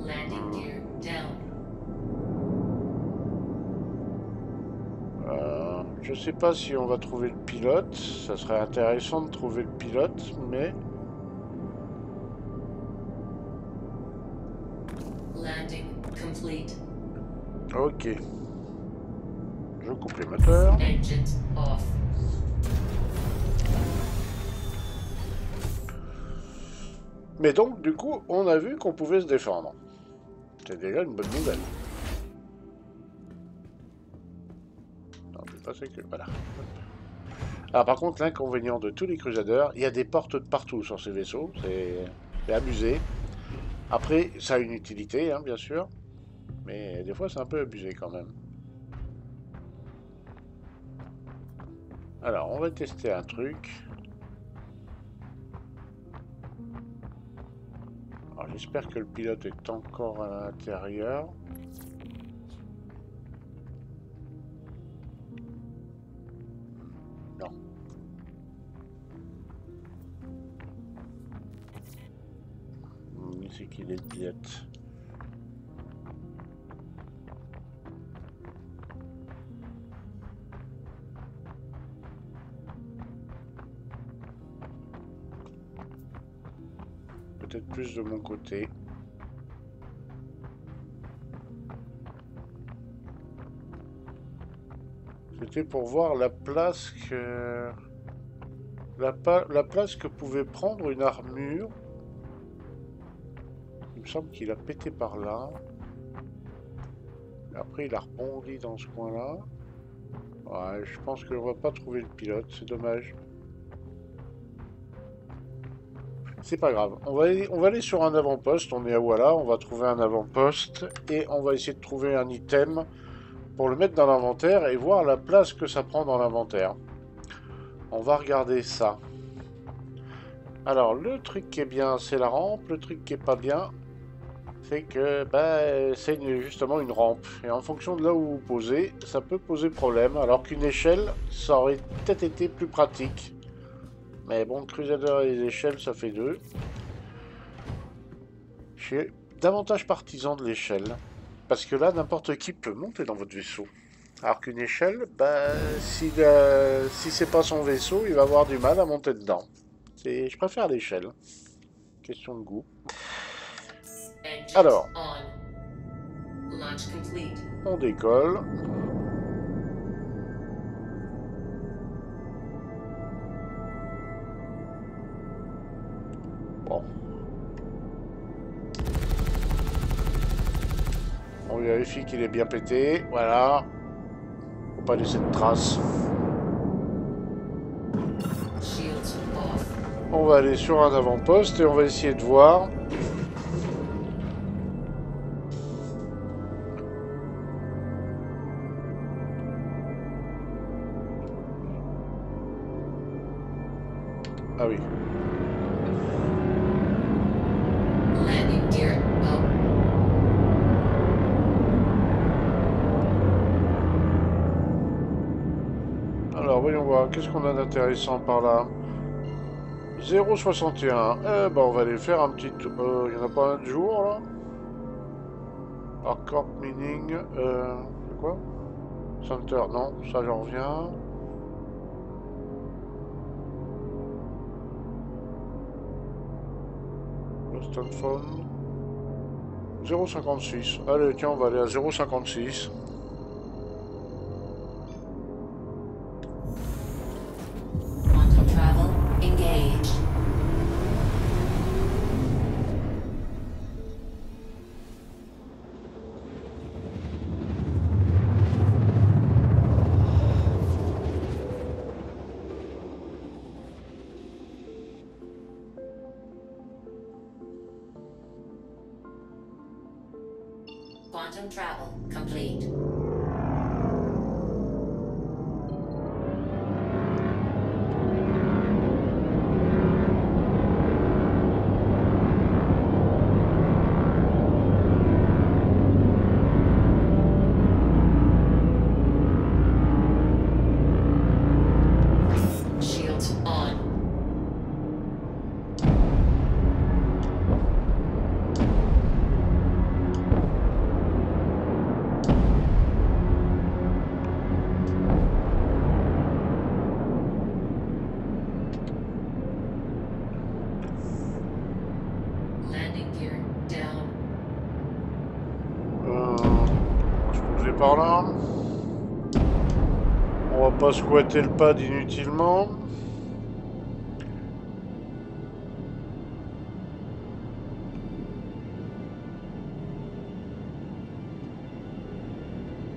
Landing gear down. Je sais pas si on va trouver le pilote. Ça serait intéressant de trouver le pilote, mais... Landing complete. Ok. Je coupe les moteurs. Engines off. Mais donc, du coup, on a vu qu'on pouvait se défendre. C'est déjà une bonne nouvelle. Non, c'est pas ça que... Voilà. Alors par contre, l'inconvénient de tous les Crusaders, il y a des portes de partout sur ces vaisseaux. C'est abusé. Après, ça a une utilité, hein, bien sûr. Mais des fois, c'est un peu abusé quand même. Alors, on va tester un truc. Alors, j'espère que le pilote est encore à l'intérieur. Non. C'est qu'il est le pilote. Peut-être plus de mon côté. C'était pour voir la place que... La place que pouvait prendre une armure. Il me semble qu'il a pété par là. Après, il a rebondi dans ce coin-là. Ouais, je pense qu'on va pas trouver le pilote, c'est dommage. C'est pas grave. On va aller sur un avant-poste. On est à Walla, on va trouver un avant-poste. Et on va essayer de trouver un item pour le mettre dans l'inventaire et voir la place que ça prend dans l'inventaire. On va regarder ça. Alors, le truc qui est bien, c'est la rampe. Le truc qui est pas bien, c'est que c'est justement une rampe. Et en fonction de là où vous posez, ça peut poser problème. Alors qu'une échelle, ça aurait peut-être été plus pratique. Mais bon, Crusader et les échelles, ça fait deux. Je suis davantage partisan de l'échelle. Parce que là, n'importe qui peut monter dans votre vaisseau. Alors qu'une échelle, si c'est pas son vaisseau, il va avoir du mal à monter dedans. Je préfère l'échelle. Question de goût. Alors, on décolle. Bon. On vérifie qu'il est bien pété. Voilà. Faut pas laisser de traces. On va aller sur un avant-poste et on va essayer de voir. Ah oui. Alors voyons voir, qu'est-ce qu'on a d'intéressant par là? 0,61. On va aller faire un petit tour. Il n'y en a pas un de jour là? Hardcore mining. C'est quoi? Center, non, ça j'en reviens. Lost and Found. 0,56. Allez, tiens, on va aller à 0,56. Quantum travel engaged. Quantum travel complete. Shields on. Landing gear down. Je peux poser par là. On va pas squatter le pad inutilement.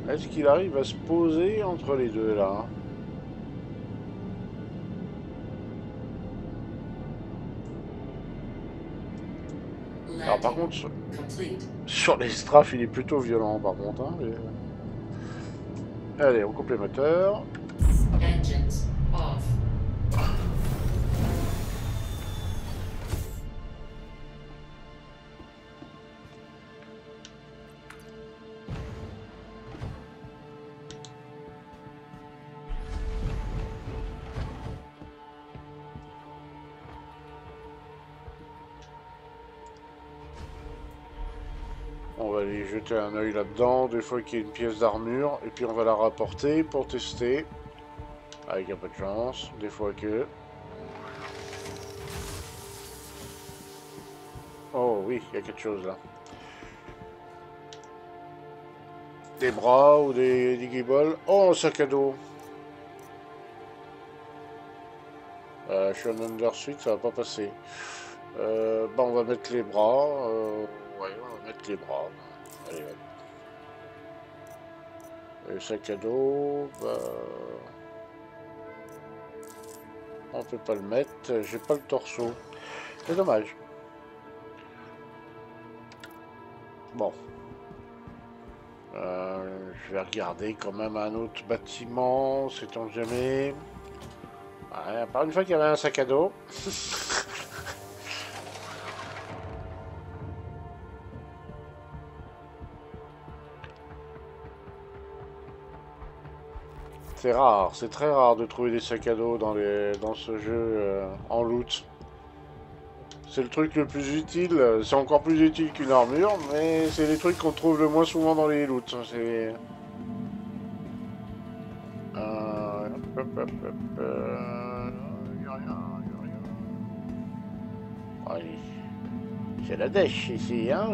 Est-ce qu'il arrive à se poser entre les deux là? Alors par Landing contre, complete. sur les strafes, il est plutôt violent par contre. Hein, mais... Allez, on coupe les moteurs. Engines off. On va aller jeter un œil là-dedans, des fois qu'il y a une pièce d'armure, et puis on va la rapporter pour tester. Avec un peu de chance, des fois que... Oh oui, il y a quelque chose là. Des bras ou des guibolles. Oh, un sac à dos. Je suis en undersuite, ça va pas passer. Bah, on va mettre les bras. Ouais, on va mettre les bras. Allez, hop. Le sac à dos, bah... On peut pas le mettre. J'ai pas le torseau. C'est dommage. Bon. Je vais regarder quand même un autre bâtiment, sait-on jamais. Ouais, à part une fois qu'il y avait un sac à dos. C'est rare, c'est très rare de trouver des sacs à dos dans ce jeu en loot. C'est le truc le plus utile, c'est encore plus utile qu'une armure, mais c'est les trucs qu'on trouve le moins souvent dans les loots. C'est... y a rien, y a rien. Allez. C'est la dèche ici, hein.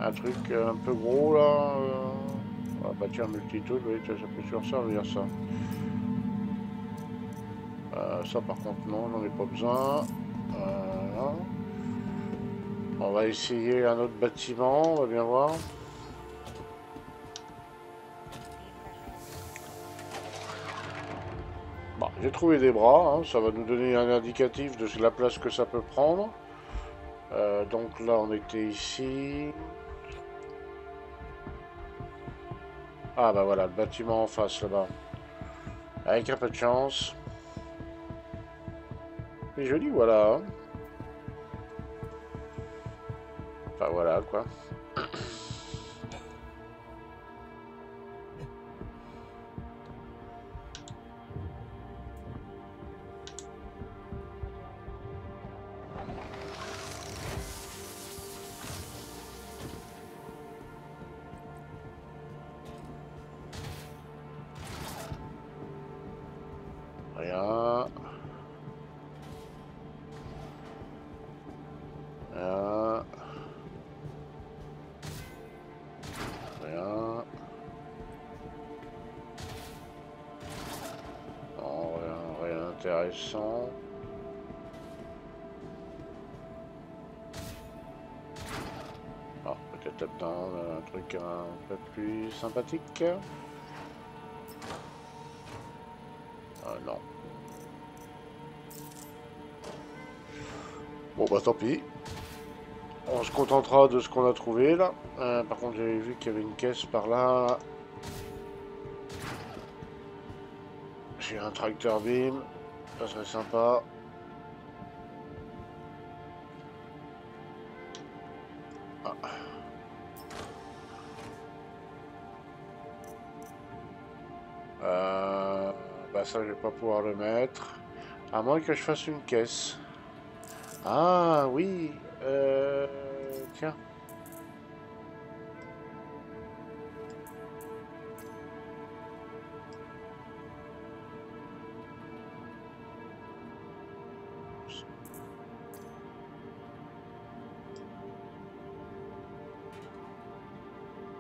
Un truc un peu gros là. On va bâtir un multitool, oui, ça peut toujours servir ça. Ça par contre non, on n'en a pas besoin. Non. On va essayer un autre bâtiment, on va bien voir. Bon, j'ai trouvé des bras, hein, ça va nous donner un indicatif de la place que ça peut prendre. Donc là on était ici. Ah bah voilà, le bâtiment en face là-bas. Avec un peu de chance. C'est joli, voilà. Enfin voilà quoi. Rien. Rien. Rien. Non, rien d'intéressant. Ah, peut-être là-dedans, un truc un peu plus sympathique. Non. Bon bah tant pis. On se contentera de ce qu'on a trouvé là. Par contre j'avais vu qu'il y avait une caisse par là. J'ai un tracteur beam. Ça serait sympa. Ah. Bah ça je vais pas pouvoir le mettre. À moins que je fasse une caisse. Ah oui. Tiens.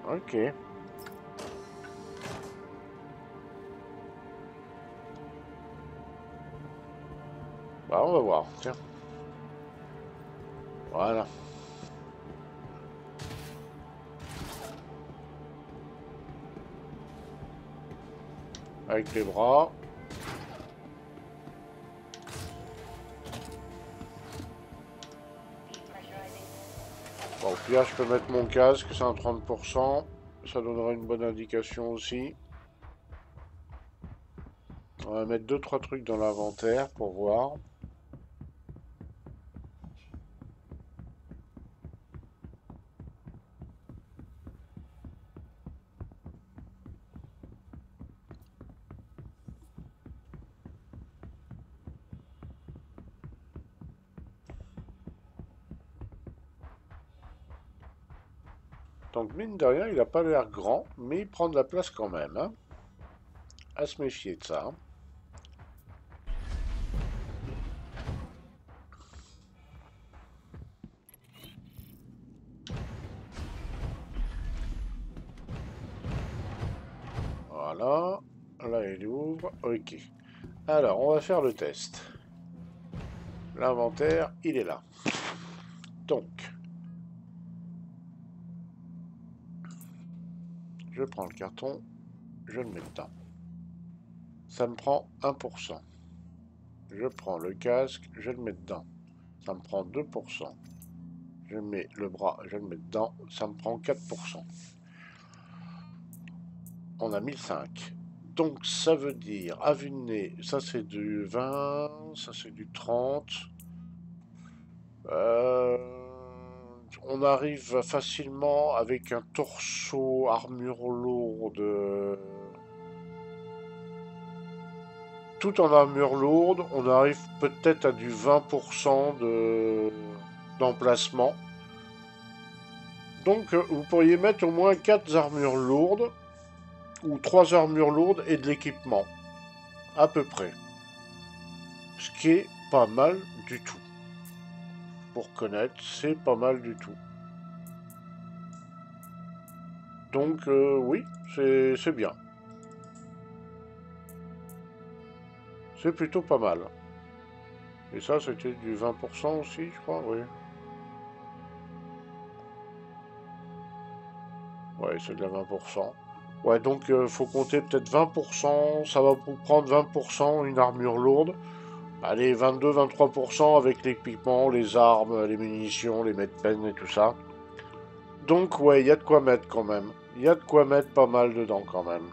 Ok. Bah on va voir. Tiens. Voilà. Avec les bras. Bon, au pire, je peux mettre mon casque, c'est un 30%. Ça donnera une bonne indication aussi. On va mettre deux trois trucs dans l'inventaire pour voir. Donc mine de rien, il n'a pas l'air grand, mais il prend de la place quand même, hein. À se méfier de ça, hein. Voilà. Là, il ouvre. Ok. Alors, on va faire le test. L'inventaire, il est là. Donc, je prends le carton, je le mets dedans. Ça me prend 1%. Je prends le casque, je le mets dedans. Ça me prend 2%. Je mets le bras, je le mets dedans. Ça me prend 4%. On a 1005. Donc ça veut dire, à vue de nez, ça c'est du 20, ça c'est du 30. On arrive facilement avec un torso, armure lourde, tout en armure lourde, on arrive peut-être à du 20% d'emplacement. Donc vous pourriez mettre au moins 4 armures lourdes, ou 3 armures lourdes et de l'équipement, à peu près. Ce qui est pas mal du tout. Pour connaître, c'est pas mal du tout. Donc oui, c'est bien. C'est plutôt pas mal. Et ça, c'était du 20% aussi, je crois, oui. Ouais, c'est de la 20%. Ouais, donc faut compter peut-être 20%. Ça va vous prendre 20% une armure lourde. Allez, 22-23% avec l'équipement, les armes, les munitions, les medpen et tout ça. Donc ouais, il y a de quoi mettre quand même. Il y a de quoi mettre pas mal dedans quand même.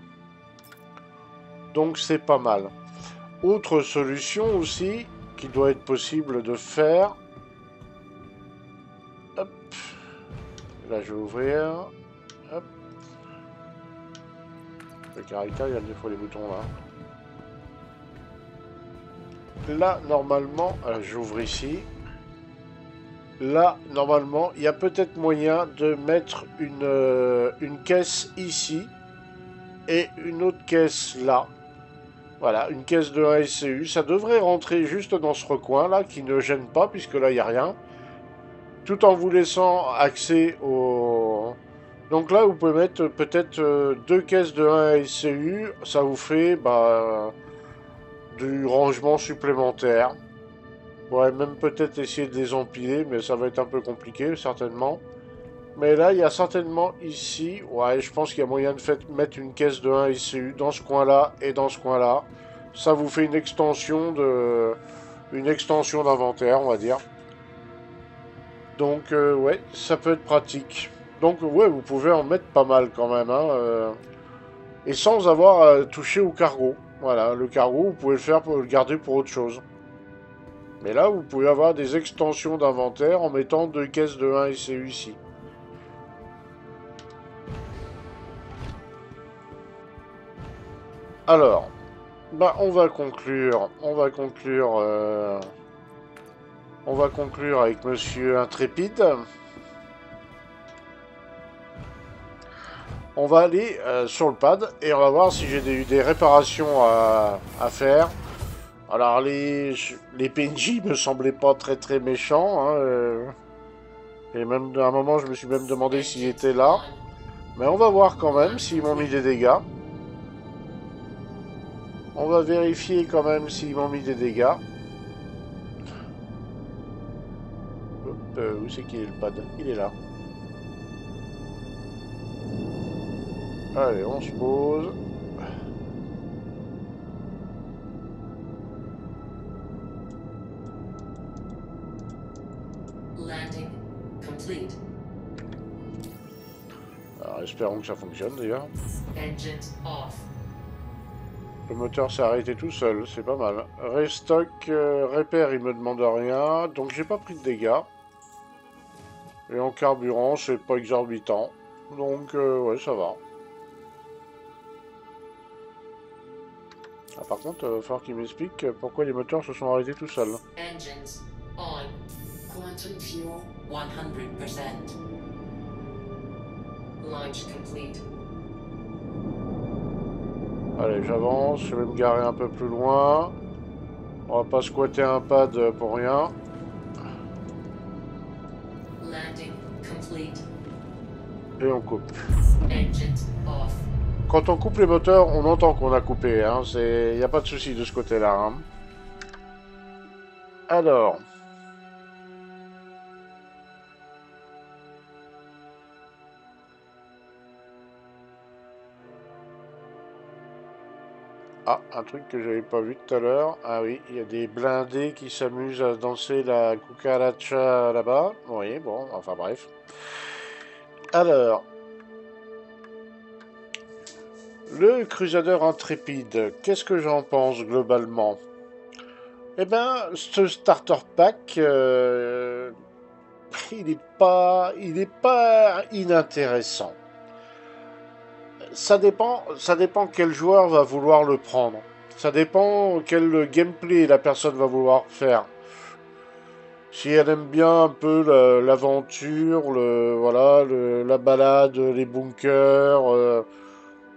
Donc c'est pas mal. Autre solution aussi, qui doit être possible de faire. Hop. Là, je vais ouvrir. Hop. Le caractère, il y a des fois les boutons là. Là, normalement, j'ouvre ici. Là, normalement, il y a peut-être moyen de mettre une caisse ici et une autre caisse là. Voilà, une caisse de 1 SCU. Ça devrait rentrer juste dans ce recoin là, qui ne gêne pas, puisque là, il n'y a rien. Tout en vous laissant accès au... Donc là, vous pouvez mettre peut-être deux caisses de 1 SCU. Ça vous fait du rangement supplémentaire. Ouais, même peut-être essayer de les empiler, mais ça va être un peu compliqué, certainement. Mais là, il y a certainement ici, ouais, je pense qu'il y a moyen de mettre une caisse de 1 SCU dans ce coin-là et dans ce coin-là. Ça vous fait une extension d'inventaire, on va dire. Donc, ouais, ça peut être pratique. Donc, ouais, vous pouvez en mettre pas mal quand même, hein, et sans avoir à toucher au cargo. Voilà, le cargo, vous pouvez le faire pour le garder pour autre chose. Mais là, vous pouvez avoir des extensions d'inventaire en mettant deux caisses de 1 SCU ici. Alors, bah, on va conclure. On va conclure avec Monsieur Intrépide. On va aller sur le pad et on va voir si j'ai des réparations à faire. Alors les PNJ me semblaient pas très méchants, hein, et même à un moment je me suis même demandé s'ils étaient là. Mais on va voir quand même s'ils m'ont mis des dégâts. On va vérifier quand même s'ils m'ont mis des dégâts. Hop, où c'est qu'il est le pad? Il est là. Allez, on se pose. Landing complete. espérons que ça fonctionne d'ailleurs. Engines off. Le moteur s'est arrêté tout seul, c'est pas mal. Restock, repère, il me demande rien, donc j'ai pas pris de dégâts. Et en carburant, c'est pas exorbitant. Donc, ouais, ça va. Ah, par contre, il va falloir qu'il m'explique pourquoi les moteurs se sont arrêtés tout seuls. Engines on. Quantum fuel 100%. Launch complete. Allez, j'avance, je vais me garer un peu plus loin. On va pas squatter un pad pour rien. Landing complete. Et on coupe. Engines off. Quand on coupe les moteurs, on entend qu'on a coupé. Hein. Il n'y a pas de souci de ce côté-là. Hein. Alors. Ah, un truc que j'avais pas vu tout à l'heure. Ah oui, il y a des blindés qui s'amusent à danser la cucaracha là-bas. Oui, bon, enfin bref. Alors. Le Crusader intrépide, qu'est-ce que j'en pense globalement? Eh ben, ce starter pack, il est pas inintéressant. Ça dépend quel joueur va vouloir le prendre. Ça dépend quel gameplay la personne va vouloir faire. Si elle aime bien un peu l'aventure, voilà, la balade, les bunkers,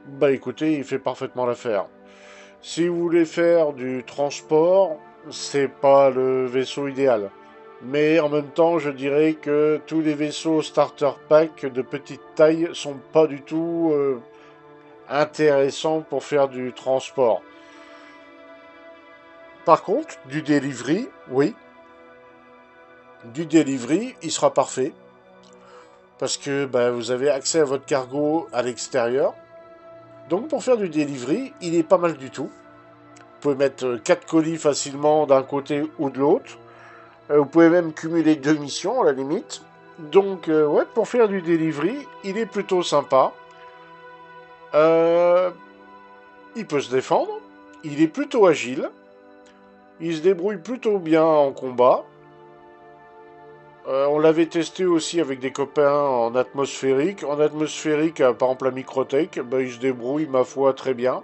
bah écoutez, il fait parfaitement l'affaire. Si vous voulez faire du transport, c'est pas le vaisseau idéal. Mais en même temps, je dirais que tous les vaisseaux starter pack de petite taille sont pas du tout intéressants pour faire du transport. Par contre, du delivery, oui. Du delivery, il sera parfait. Parce que bah, vous avez accès à votre cargo à l'extérieur. Donc pour faire du delivery, il est pas mal du tout. Vous pouvez mettre 4 colis facilement d'un côté ou de l'autre. Vous pouvez même cumuler 2 missions à la limite. Donc ouais, pour faire du delivery, il est plutôt sympa. Euh, il peut se défendre. Il est plutôt agile. Il se débrouille plutôt bien en combat. On l'avait testé aussi avec des copains en atmosphérique. En atmosphérique, par exemple la Microtech, bah, il se débrouille, ma foi, très bien.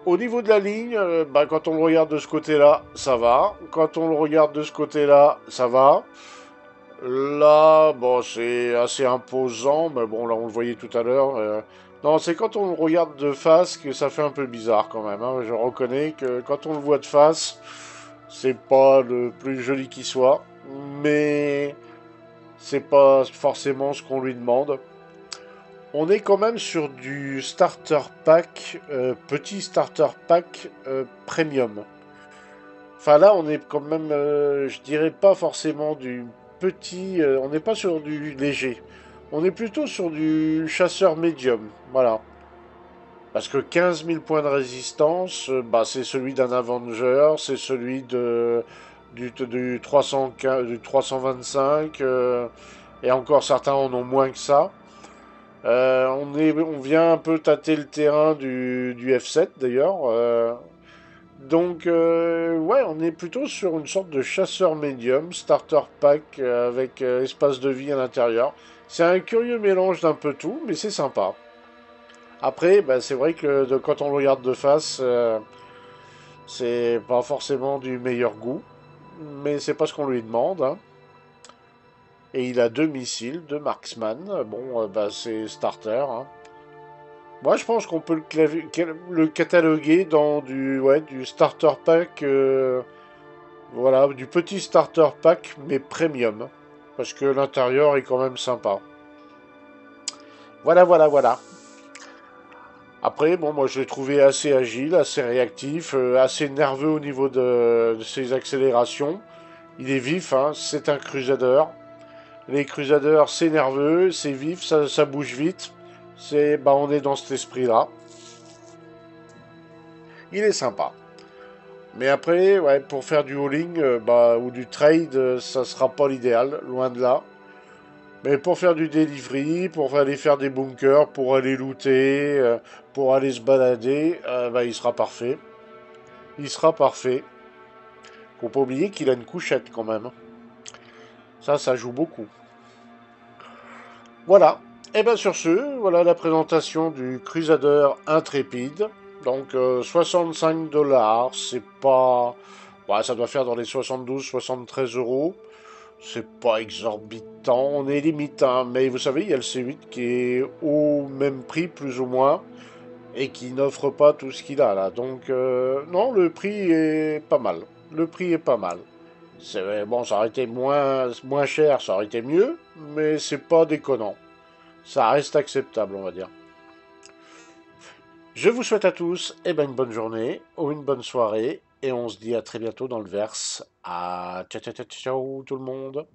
Au niveau de la ligne, bah, quand on le regarde de ce côté-là, ça va. Quand on le regarde de ce côté-là, ça va. Là, bon, c'est assez imposant, mais bon, là, on le voyait tout à l'heure. Non, c'est quand on le regarde de face que ça fait un peu bizarre quand même. Hein. Je reconnais que quand on le voit de face, c'est pas le plus joli qui soit, mais c'est pas forcément ce qu'on lui demande. On est quand même sur du starter pack, petit starter pack premium. Enfin là, on est quand même, je dirais pas forcément du petit, on n'est pas sur du léger. On est plutôt sur du chasseur médium, voilà. Parce que 15 000 points de résistance, bah, c'est celui d'un Avenger, c'est celui du 315, du 325, et encore certains en ont moins que ça. On vient un peu tâter le terrain du F7 d'ailleurs. Donc, ouais, on est plutôt sur une sorte de chasseur médium, starter pack avec espace de vie à l'intérieur. C'est un curieux mélange d'un peu tout, mais c'est sympa. Après, bah, c'est vrai que quand on le regarde de face, c'est pas forcément du meilleur goût, mais c'est pas ce qu'on lui demande. Hein. Et il a 2 missiles, 2 marksman. Bon, bah, c'est starter. Hein. Moi, je pense qu'on peut le cataloguer dans du starter pack. Voilà, du petit starter pack, mais premium. Parce que l'intérieur est quand même sympa. Voilà, voilà, voilà. Après, bon, moi je l'ai trouvé assez agile, assez réactif, assez nerveux au niveau de ses accélérations. Il est vif, hein, c'est un Crusader. Les Crusaders, c'est nerveux, c'est vif, ça bouge vite. Bah, on est dans cet esprit-là. Il est sympa. Mais après, ouais, pour faire du hauling bah, ou du trade, ça sera pas l'idéal, loin de là. Mais pour faire du delivery, pour aller faire des bunkers, pour aller looter, pour aller se balader, bah, il sera parfait. Il sera parfait. Faut pas oublier qu'il a une couchette quand même. Ça joue beaucoup. Voilà. Et bien sur ce, voilà la présentation du Crusader Intrépide. Donc 65 dollars, c'est pas... Ouais, ça doit faire dans les 72-73 euros. C'est pas exorbitant, on est limite, hein. Mais vous savez, il y a le C8 qui est au même prix plus ou moins et qui n'offre pas tout ce qu'il a là. Donc non, le prix est pas mal. Le prix est pas mal. Bon, ça aurait été moins cher, ça aurait été mieux, mais c'est pas déconnant. Ça reste acceptable, on va dire. Je vous souhaite à tous une bonne journée ou une bonne soirée et on se dit à très bientôt dans le verse. Ciao ciao ciao ciao tout le monde.